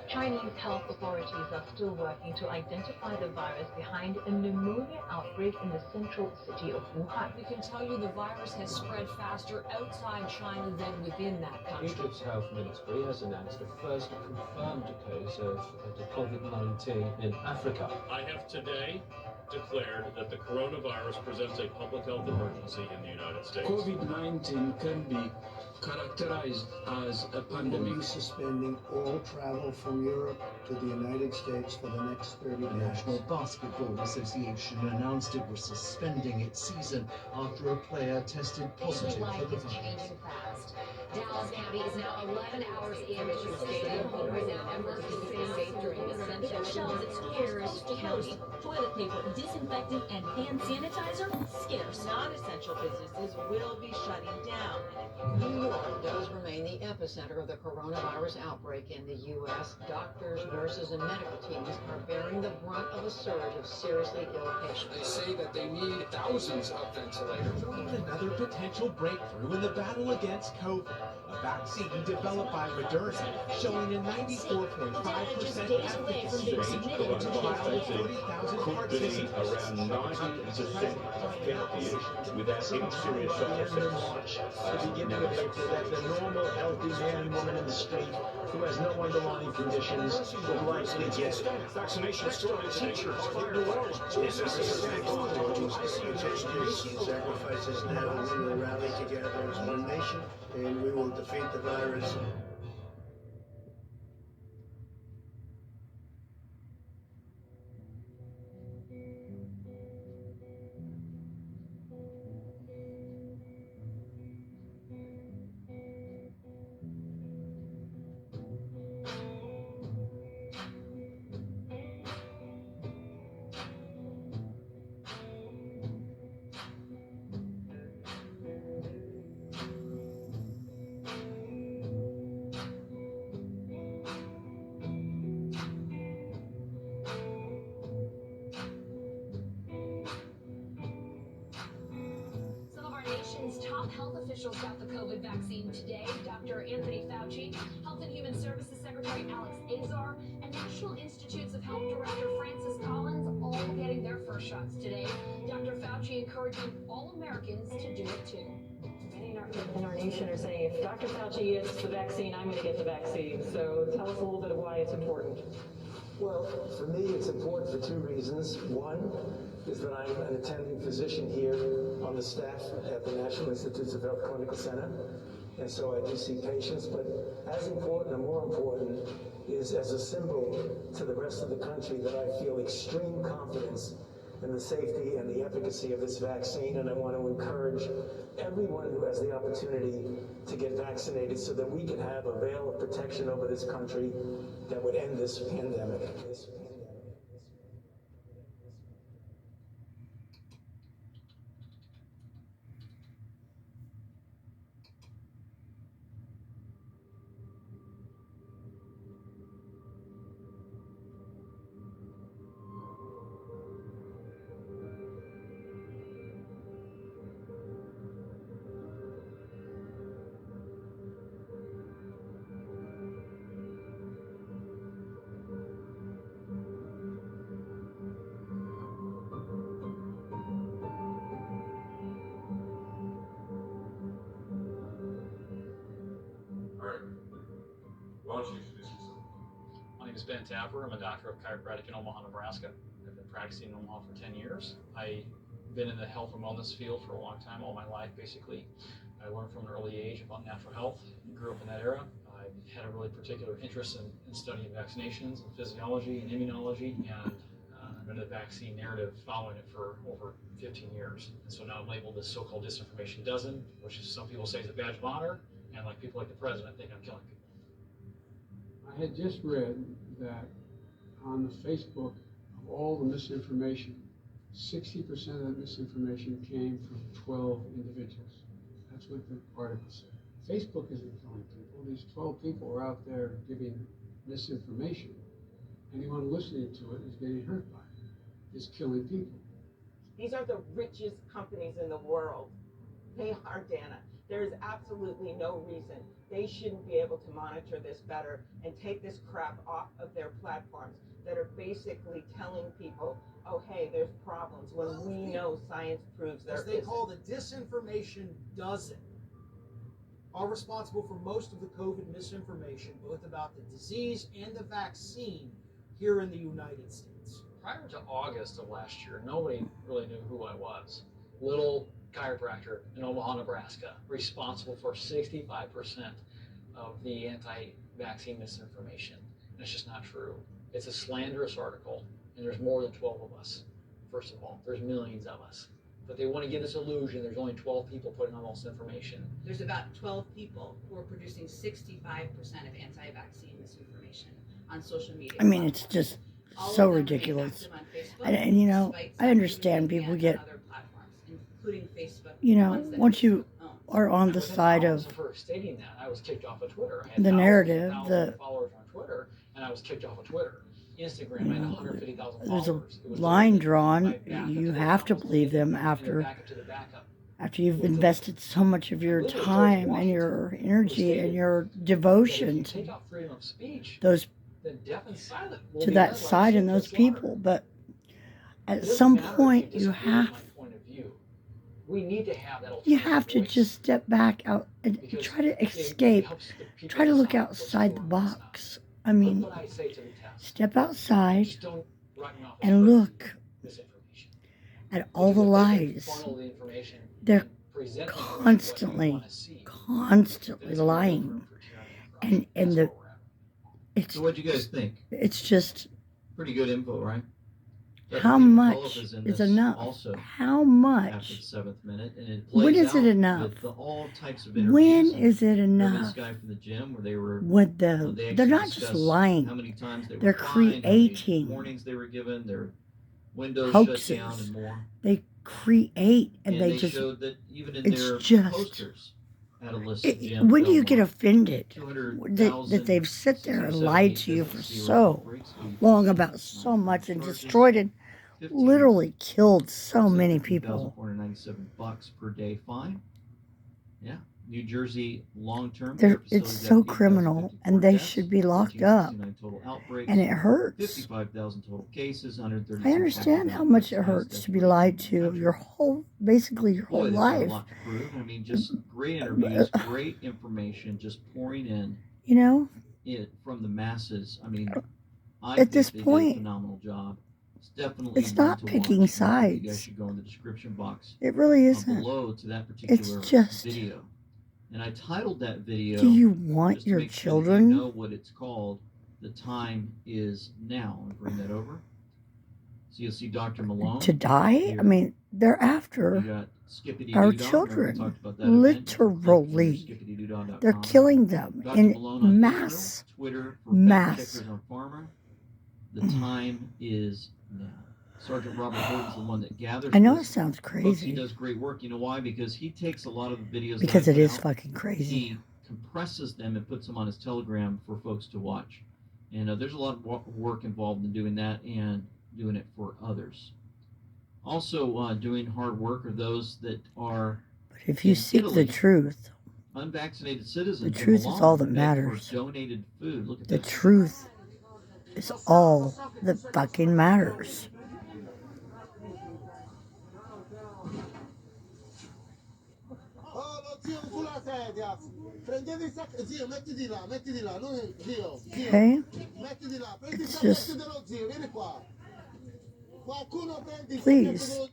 Chinese health authorities are still working to identify the virus behind a pneumonia outbreak in the central city of Wuhan. We can tell you the virus has spread faster outside China than within that country. Egypt's health ministry has announced the first confirmed case of COVID-19 in Africa. I have today declared that the coronavirus presents a public health emergency in the United States. COVID-19 can be characterized as a pandemic. We'll be suspending all travel from Europe to the United States for the next 30 days. The National Basketball Association announced it was suspending its season after a player tested positive for the virus. Changing fast. Dallas County is now 11 hours into the stadium. Right now, emergency safe during essential shelves at schools county. Toilet paper, disinfectant, and hand sanitizer scarce. Non-essential businesses will be shutting down. New York does remain the epicenter of the coronavirus outbreak in the U.S. Doctors, nurses, and medical teams are bearing the brunt of a surge of seriously ill patients. They say that they need thousands of ventilators. Another potential breakthrough in the battle against COVID. A vaccine developed by Moderna showing a 94.5% efficacy rate in a trial of 40,000 participants. Around 90% effective without any serious side effects. At the beginning of April, that the normal, healthy man and woman in the street who has no underlying conditions will likely get it. Vaccination store teachers, Sacrifices now, we will rally together as one nation, and we will defeat the virus. Top health officials got the COVID vaccine today. Dr. Anthony Fauci, Health and Human Services Secretary Alex Azar, and National Institutes of Health Director Francis Collins all getting their first shots today. Dr. Fauci encouraging all Americans to do it too. Many in our nation are saying, if Dr. Fauci gets the vaccine, I'm going to get the vaccine. So tell us a little bit of why it's important. Well, for me, it's important for two reasons. One is that I'm an attending physician here on the staff at the National Institutes of Health Clinical Center, and so I do see patients. But as important and more important is as a symbol to the rest of the country that I feel extreme confidence in the safety and the efficacy of this vaccine, and I want to encourage everyone who has the opportunity to get vaccinated so that we can have a veil of protection over this country that would end this pandemic. Why don't you introduce yourself? My name is Ben Tapper. I'm a doctor of chiropractic in Omaha, Nebraska. I've been practicing in Omaha for 10 years. I've been in the health and wellness field for a long time, all my life basically. I learned from an early age about natural health, grew up in that era. I had a really particular interest in studying vaccinations and physiology and immunology, and I've been in the vaccine narrative following it for over 15 years. And so now I'm labeled this so-called disinformation dozen, which is, some people say is a badge of honor, and like people like the president think I'm killing people. I had just read that on the Facebook of all the misinformation, 60% of that misinformation came from 12 individuals. That's what the article said. Facebook isn't killing people. These 12 people are out there giving misinformation. Anyone listening to it is getting hurt by it. It's killing people. These are the richest companies in the world. They are, Dana. There's absolutely no reason they shouldn't be able to monitor this better and take this crap off of their platforms that are basically telling people, oh, hey, there's problems, when we know science proves there As they isn't. call the disinformation dozen, are responsible for most of the COVID misinformation, both about the disease and the vaccine here in the United States. Prior to August of last year, nobody really knew who I was. Little chiropractor in Omaha, Nebraska, responsible for 65% of the anti-vaccine misinformation. And it's just not true. It's a slanderous article, and there's more than 12 of us. First of all, there's millions of us. But they want to give this illusion there's only 12 people putting on all this information. There's about 12 people who are producing 65% of anti-vaccine misinformation on social media. I mean, it's just so ridiculous. And, you know, I understand people get, you know, once you are on the side of For stating that, I was kicked off of Twitter. I had the narrative, thousands of followers on Twitter, and I was kicked off of Twitter. Instagram, I had 150,000 there's a followers. It was line drawn. You have to believe them after you've invested so much of your time and your energy and your devotion to Take out freedom of speech. those Then deaf and silent will to be that led like side sheep and to those slaughter. people. But at It doesn't some matter if point, you you disagree with have my point of view. We need to have that you alternative have to voice. just step back out and Because try to it escape. helps the people Try to look decide what's outside the true and what's not. box. I mean, Put what I say to the test. step outside Just don't write me off as and crazy. look Misinformation. at all the Because if they can lies. funnel the information They're and present the information what you constantly, wanna see, constantly then it's gonna be lying. room for tyranny and corruption. And That's the where we're at. it's So what'd you guys think? it's just Pretty good info, right? how Stephen much Pulliff is in is this enough? Also, How after much? the 7th minute, and it When plays is it out enough? with all types of When interviews. is it Remember enough? this guy from the gym where they were With they they're actually not just discuss lying. how many times they were They're fined, how many creating warnings they were given, their windows shut down, hoaxes. and more. They create and And they they just showed that even in it's their just posters had a list of gyms. when do you get Belmont, offended that 200,000, they've sit there and 60, lied to you 70 for zero so outbreaks. long about so much and Charges destroyed and 15 literally killed so many people. $497 per day fine. Yeah. New Jersey long-term They're, care it's facilities so had 8,054 criminal and they deaths, should be locked up. 1,469 total outbreaks, And it hurts. 55,000 total cases, 132 I understand how much it hurts to be lied to your whole, basically your whole Boy, they've got a life. lot to prove. I mean, just great interviews, great information, just pouring in You know, it from the masses. I mean, I at think this they did a point, phenomenal job. It's definitely it's one not to picking watch. I think you guys sides. should go in the description box It really isn't. below to that It's particular just, video. And I titled that video do you want just to your make sure that you children know what it's called. The time is now. I'll bring that over. So you'll see Dr. Malone to die? here. I mean, they're You after got Skippity our Doo Dah. Remember we children, talked about that event? literally. SkippityDoodah.com. They're killing them Dr. in Malone on mass, Israel, Twitter for mass. fact checkers on Farmer. The time is now. Sergeant Robert Horton's the one that gathers. I know it this. sounds Folks, he crazy does great work. You know why? Because he takes a lot of the videos. because that I it put is out, fucking crazy. he compresses them and puts them on his Telegram for folks to watch. And there's a lot of work involved in doing that and doing it for others. Also, doing hard work are those that are But if you in seek Italy, the truth, unvaccinated citizens. the in truth is Milan all that begged matters. For donated food. Look at The this. truth is all that fucking matters. Okay? It's just, please, So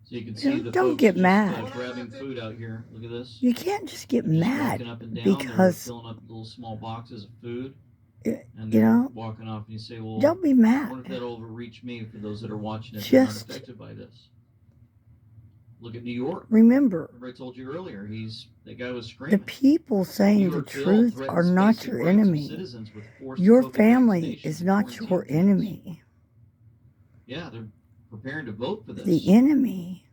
you can see the don't folks get just, mad. grabbing food out here. Look at this. You can't just get They're just mad walking up and down. They're because, filling up little small boxes of food. you And they're know, walking off, and you say, "Well, don't be I mad. wonder if that'll overreach me for those that are watching it that aren't Just affected by this." Look at New York. remember, Remember I told you earlier. That guy was the screaming. people New saying the York bill truth threatens are not basic your rights of enemy. citizens with forced Your COVID family vaccination is and not quarantine your rules. enemy. Yeah, they're preparing to vote for this. The enemy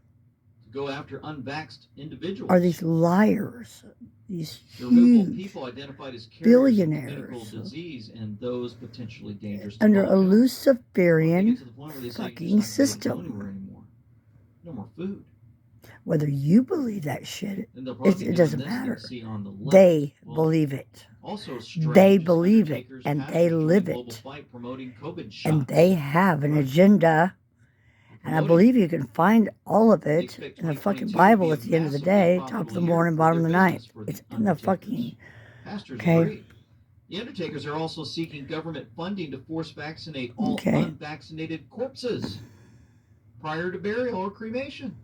To go after unvaxxed individuals. are these liars, these The removable huge people identified as carriers of communicable billionaires disease and those potentially dangerous to under a public health. Luciferian To the point where they say you're just fucking not gonna be able to go system. anywhere anymore. No more food. Whether you believe that shit, And they'll probably be it doing doesn't this, you can matter. see on the left. They Well, believe it. Also, strange They is believe it, undertakers, and pastors they join live global it. fight promoting COVID And shots. they have an agenda. And I Promoting believe you can find all of it expect in the 2022 fucking to be Bible a at the end of the massively day, top of profitable the year morning, for bottom of their the night. business for It's the in the undertakers. fucking, Pastors okay? agree. The undertakers are also seeking government funding to force vaccinate all Okay. unvaccinated corpses prior to burial or cremation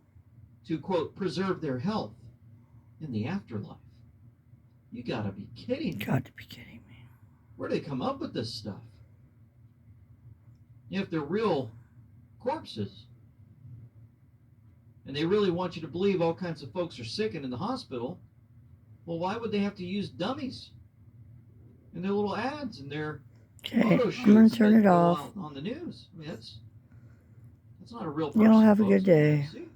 to, quote, preserve their health in the afterlife. You gotta be kidding me. Got to be kidding me. Where do they come up with this stuff? If they're real corpses, and they really want you to believe all kinds of folks are sick and in the hospital, well, why would they have to use dummies in their little ads and their Okay, photo I'm going shoots to turn that it go off. out on the news? I mean, that's not a real person. Y'all have a folks. good day. See?